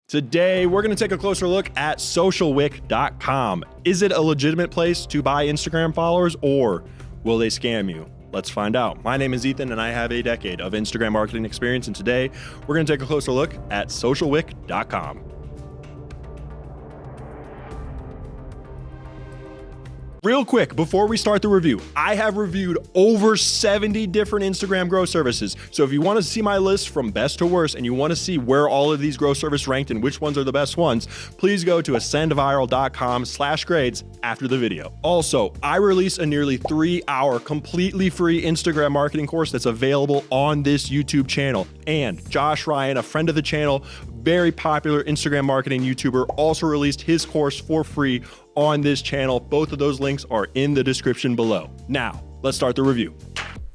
Today, we're going to take a closer look at SocialWick.com. Is it a legitimate place to buy Instagram followers, or will they scam you? Let's find out. My name is Ethan, and I have a decade of Instagram marketing experience, and today, we're going to take a closer look at SocialWick.com. Real quick, before we start the review, I have reviewed over 70 different Instagram growth services. So if you want to see my list from best to worst and you want to see where all of these growth services ranked and which ones are the best ones, please go to ascendviral.com/grades after the video. Also, I release a nearly 3-hour completely free Instagram marketing course that's available on this YouTube channel. And Josh Ryan, a friend of the channel, very popular Instagram marketing YouTuber, also released his course for free on this channel. Both of those links are in the description below. Now, let's start the review.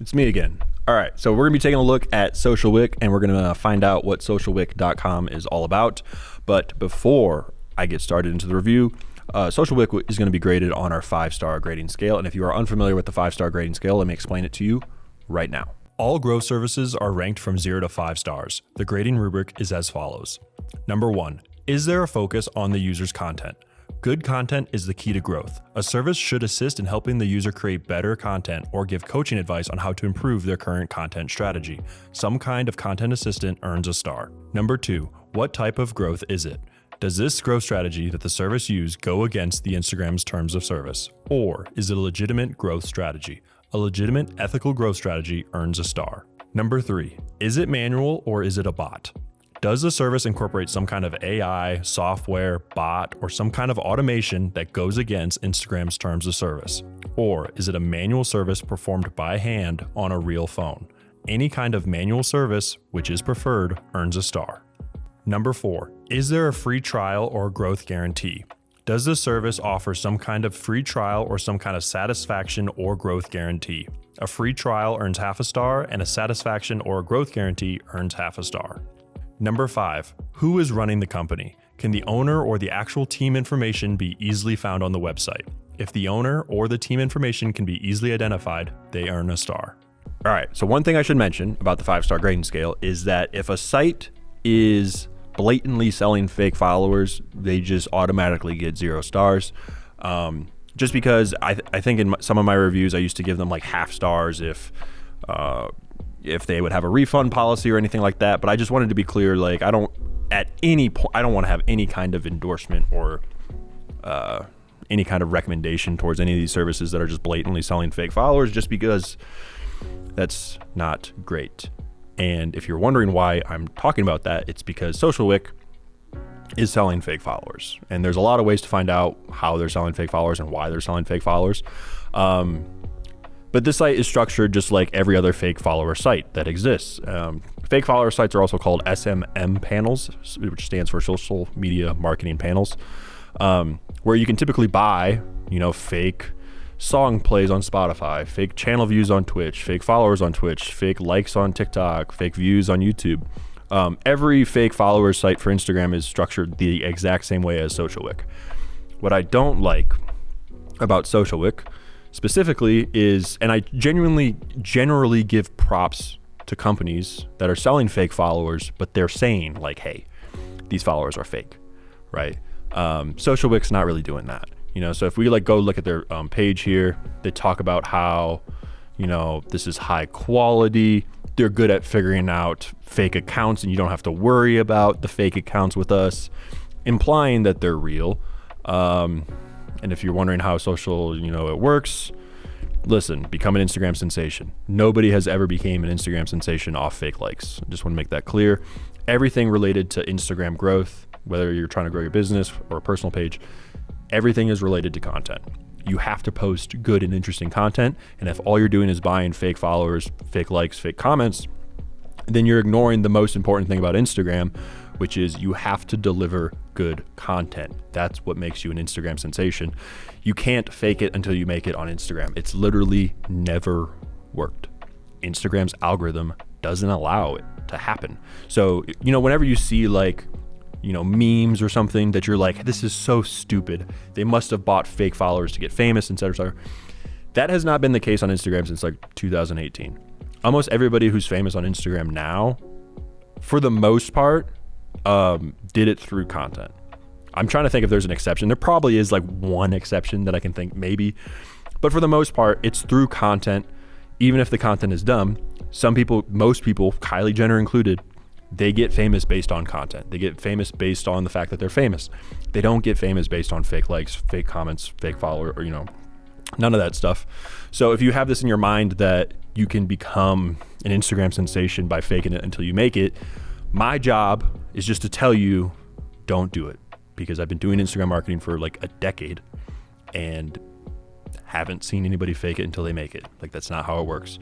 It's me again. All right, so we're gonna be taking a look at SocialWick, and we're gonna find out what SocialWick.com is all about. But before I get started into the review, SocialWick is gonna be graded on our 5-star grading scale. And if you are unfamiliar with the 5-star grading scale, let me explain it to you right now. All growth services are ranked from 0 to 5 stars. The grading rubric is as follows. Number 1, is there a focus on the user's content? Good content is the key to growth. A service should assist in helping the user create better content or give coaching advice on how to improve their current content strategy. Some kind of content assistant earns a star. Number 2, what type of growth is it? Does this growth strategy that the service used go against the Instagram's terms of service? Or is it a legitimate growth strategy? A legitimate ethical growth strategy earns a star. Number 3, is it manual or is it a bot? Does the service incorporate some kind of AI, software, bot, or some kind of automation that goes against Instagram's terms of service? Or is it a manual service performed by hand on a real phone? Any kind of manual service, which is preferred, earns a star. Number 4, is there a free trial or growth guarantee? Does the service offer some kind of free trial or some kind of satisfaction or growth guarantee? A free trial earns half a star, and a satisfaction or growth guarantee earns half a star. Number 5, who is running the company? Can the owner or the actual team information be easily found on the website? If the owner or the team information can be easily identified, they earn a star. All right, so one thing I should mention about the 5-star grading scale is that if a site is blatantly selling fake followers, they just automatically get 0 stars. Just because I think in some of my reviews, I used to give them like half stars if they would have a refund policy or anything like that. But I just wanted to be clear, like I don't want to have any kind of endorsement or any kind of recommendation towards any of these services that are just blatantly selling fake followers, just because that's not great. And if you're wondering why I'm talking about that, it's because SocialWick is selling fake followers. And there's a lot of ways to find out how they're selling fake followers and why they're selling fake followers. But this site is structured just like every other fake follower site that exists. Fake follower sites are also called SMM panels, which stands for social media marketing panels, where you can typically buy, fake song plays on Spotify, fake channel views on Twitch, fake followers on Twitch, fake likes on TikTok, fake views on YouTube. Every fake follower site for Instagram is structured the exact same way as SocialWick. What I don't like about SocialWick specifically is, and I generally give props to companies that are selling fake followers, but they're saying like, hey, these followers are fake, right? SocialWick's not really doing that. So if we go look at their page here, they talk about how, this is high quality. They're good at figuring out fake accounts, and you don't have to worry about the fake accounts with us, implying that they're real. And if you're wondering how social, it works, listen, become an Instagram sensation. Nobody has ever became an Instagram sensation off fake likes. I just want to make that clear. Everything related to Instagram growth, whether you're trying to grow your business or a personal page, everything is related to content. You have to post good and interesting content. And if all you're doing is buying fake followers, fake likes, fake comments, then you're ignoring the most important thing about Instagram, which is you have to deliver good content. That's what makes you an Instagram sensation. You can't fake it until you make it on Instagram. It's literally never worked. Instagram's algorithm doesn't allow it to happen. So, whenever you see memes or something that you're like, this is so stupid, they must have bought fake followers to get famous, etc. That has not been the case on Instagram since 2018. Almost everybody who's famous on Instagram now, for the most part, did it through content. I'm trying to think if there's an exception. There probably is like one exception that I can think maybe, but for the most part, it's through content. Even if the content is dumb, most people, Kylie Jenner included, they get famous based on content. They get famous based on the fact that they're famous. They don't get famous based on fake likes, fake comments, fake follower, or, none of that stuff. So if you have this in your mind that you can become an Instagram sensation by faking it until you make it, my job is just to tell you, don't do it, because I've been doing Instagram marketing for like a decade and haven't seen anybody fake it until they make it. Like, that's not how it works.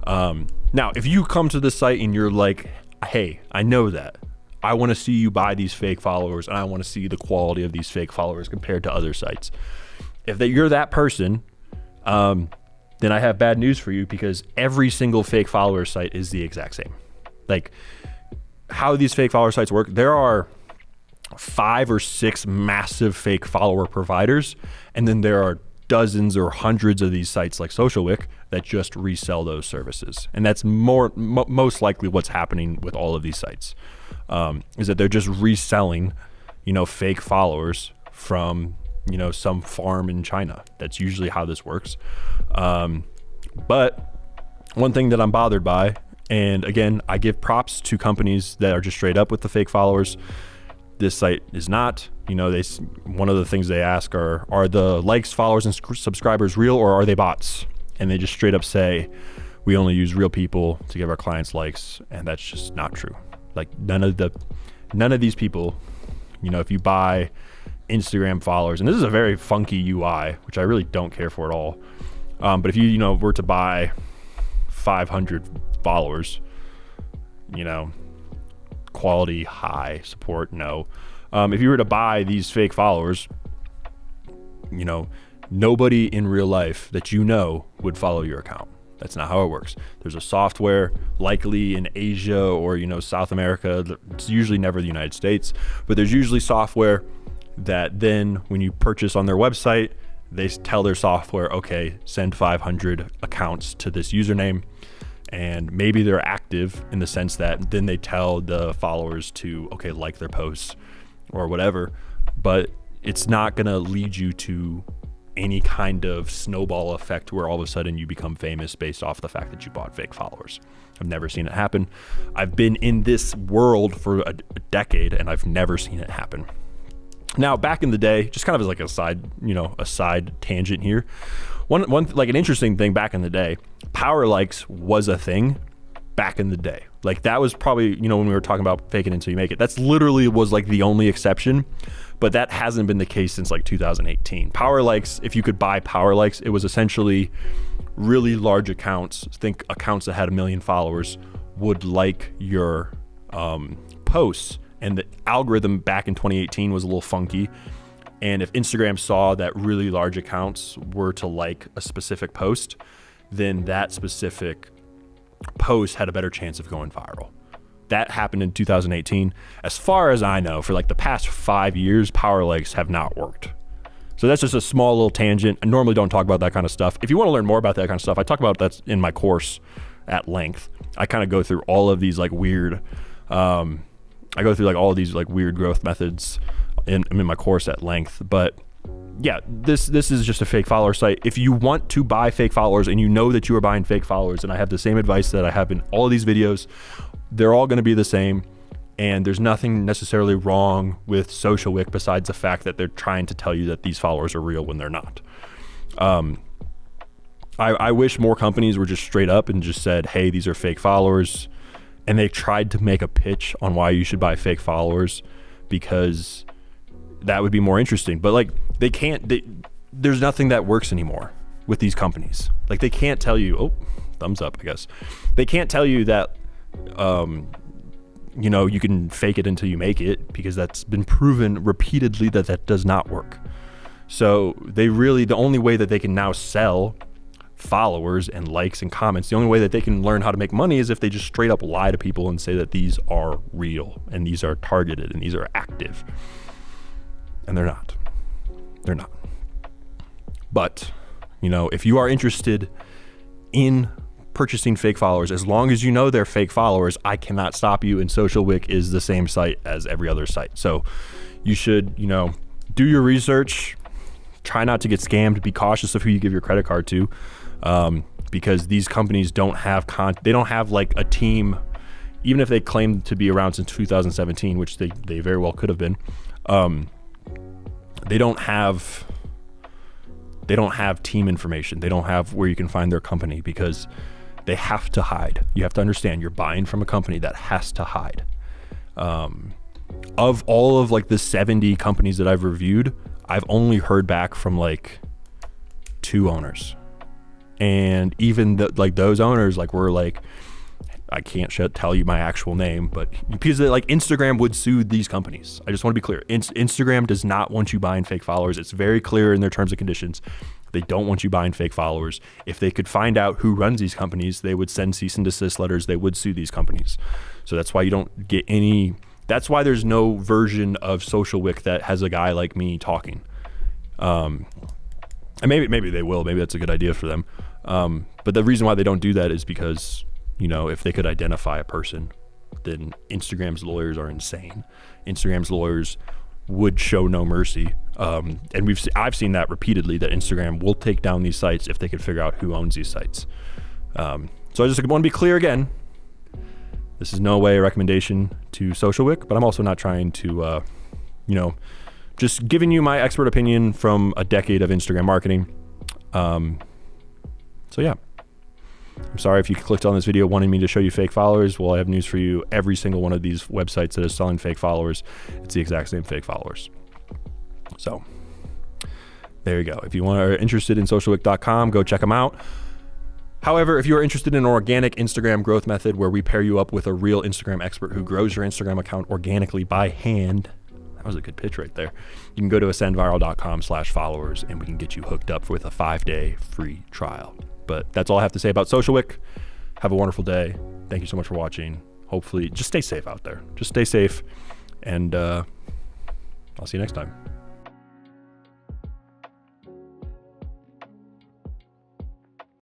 Now, if you come to this site and you're like, hey, I know that I want to see you buy these fake followers and I want to see the quality of these fake followers compared to other sites. If you're that person, then I have bad news for you, because every single fake follower site is the exact same. Like, how these fake follower sites work, there are 5 or 6 massive fake follower providers, and then there are dozens or hundreds of these sites like SocialWick that just resell those services. And that's most likely what's happening with all of these sites, is that they're just reselling, fake followers from, some farm in China. That's usually how this works. But one thing that I'm bothered by, and again, I give props to companies that are just straight up with the fake followers. This site is not. One of the things they ask are the likes, followers, and subscribers real, or are they bots? And they just straight up say, we only use real people to give our clients likes, and that's just not true. Like, none of these people, if you buy Instagram followers, and this is a very funky UI, which I really don't care for at all. But if you, were to buy 500 followers, quality, high, support, no. If you were to buy these fake followers, nobody in real life that would follow your account. That's not how it works. There's a software, likely in Asia or, South America. It's usually never the United States, but there's usually software that then when you purchase on their website, they tell their software, okay, send 500 accounts to this username. And maybe they're active in the sense that then they tell the followers to, okay, like their posts or whatever, but it's not going to lead you to any kind of snowball effect where all of a sudden you become famous based off the fact that you bought fake followers. I've never seen it happen. I've been in this world for a decade and I've never seen it happen. Now, back in the day, just kind of as like a side tangent here. One like an interesting thing back in the day, power likes was a thing back in the day. Like, that was probably, when we were talking about fake it until you make it, that's literally was like the only exception, but that hasn't been the case since like 2018. Power likes, if you could buy power likes, it was essentially really large accounts. Think accounts that had 1 million followers would like your posts. And the algorithm back in 2018 was a little funky. And if Instagram saw that really large accounts were to like a specific post, then that specific post had a better chance of going viral. That happened in 2018. As far as I know, for like the past 5 years, power likes have not worked. So that's just a small little tangent. I normally don't talk about that kind of stuff. If you want to learn more about that kind of stuff, I talk about that in my course at length. I kind of go through all of these like weird, I go through like all of these like weird growth methods in my course at length. But yeah, this is just a fake follower site. If you want to buy fake followers and you know that you are buying fake followers, and I have the same advice that I have in all of these videos, they're all going to be the same. And there's nothing necessarily wrong with SocialWick besides the fact that they're trying to tell you that these followers are real when they're not. I wish more companies were just straight up and just said, hey, these are fake followers. And they tried to make a pitch on why you should buy fake followers, because that would be more interesting. But like, they can't, there's nothing that works anymore with these companies. Like, they can't tell you, oh, thumbs up, I guess. They can't tell you that, you can fake it until you make it, because that's been proven repeatedly that does not work. So the only way that they can now sell followers and likes and comments, the only way that they can learn how to make money is if they just straight up lie to people and say that these are real and these are targeted and these are active. And they're not. But, if you are interested in purchasing fake followers, as long as you know they're fake followers, I cannot stop you. And SocialWick is the same site as every other site. So you should, do your research. Try not to get scammed. Be cautious of who you give your credit card to, because these companies don't have they don't have like a team, even if they claim to be around since 2017, which they very well could have been. They don't have team information. They don't have where you can find their company, because they have to hide. You have to understand, you're buying from a company that has to hide. Of all of like the 70 companies that I've reviewed, I've only heard back from like 2 owners. And even those owners were like, I can't tell you my actual name, but because Instagram would sue these companies. I just want to be clear. Instagram does not want you buying fake followers. It's very clear in their terms and conditions. They don't want you buying fake followers. If they could find out who runs these companies, they would send cease and desist letters. They would sue these companies. So that's why you don't get any. That's why there's no version of SocialWick that has a guy like me talking. And maybe they will. Maybe that's a good idea for them. But the reason why they don't do that is because, if they could identify a person, then Instagram's lawyers are insane. Instagram's lawyers would show no mercy. And I've seen that repeatedly, that Instagram will take down these sites if they could figure out who owns these sites. So I just want to be clear again. This is no way a recommendation to SocialWick, but I'm also not trying to, just giving you my expert opinion from a decade of Instagram marketing. So yeah, I'm sorry if you clicked on this video wanting me to show you fake followers. Well, I have news for you. Every single one of these websites that is selling fake followers, it's the exact same fake followers. So there you go. If you are interested in socialwick.com, go check them out. However, if you are interested in an organic Instagram growth method where we pair you up with a real Instagram expert who grows your Instagram account organically by hand, that was a good pitch right there. You can go to ascendviral.com/followers and we can get you hooked up with a 5-day free trial. But that's all I have to say about SocialWick. Have a wonderful day. Thank you so much for watching. Hopefully, just stay safe out there. Just stay safe. And I'll see you next time.